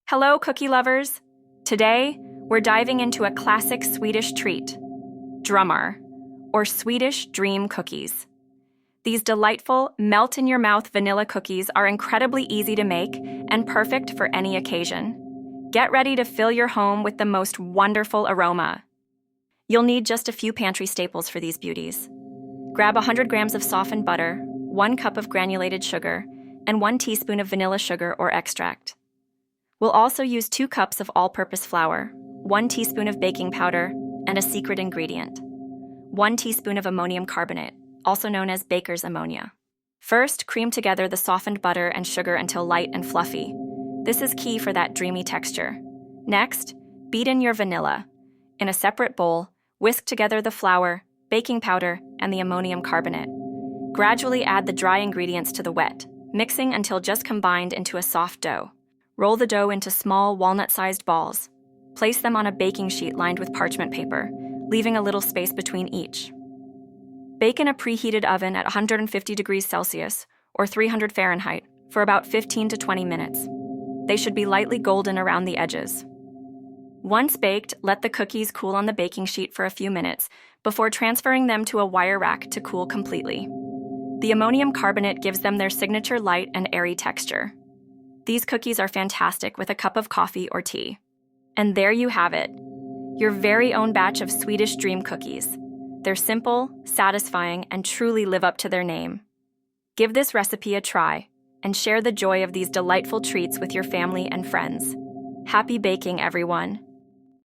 Hello, cookie lovers! Today, we're diving into a classic Swedish treat, Drömmar, or Swedish dream cookies. These delightful, melt-in-your-mouth vanilla cookies are incredibly easy to make and perfect for any occasion. Get ready to fill your home with the most wonderful aroma. You'll need just a few pantry staples for these beauties. Grab 100 grams of softened butter, 1 cup of granulated sugar, and 1 teaspoon of vanilla sugar or extract. We'll also use 2 cups of all-purpose flour, 1 teaspoon of baking powder, and a secret ingredient, 1 teaspoon of ammonium carbonate, also known as baker's ammonia. First, cream together the softened butter and sugar until light and fluffy. This is key for that dreamy texture. Next, beat in your vanilla. In a separate bowl, whisk together the flour, baking powder, and the ammonium carbonate. Gradually add the dry ingredients to the wet, mixing until just combined into a soft dough. Roll the dough into small, walnut-sized balls. Place them on a baking sheet lined with parchment paper, leaving a little space between each. Bake in a preheated oven at 150 degrees Celsius, or 300 Fahrenheit, for about 15 to 20 minutes. They should be lightly golden around the edges. Once baked, let the cookies cool on the baking sheet for a few minutes before transferring them to a wire rack to cool completely. The ammonium carbonate gives them their signature light and airy texture. These cookies are fantastic with a cup of coffee or tea. And there you have it, your very own batch of Swedish dream cookies. They're simple, satisfying, and truly live up to their name. Give this recipe a try and share the joy of these delightful treats with your family and friends. Happy baking, everyone!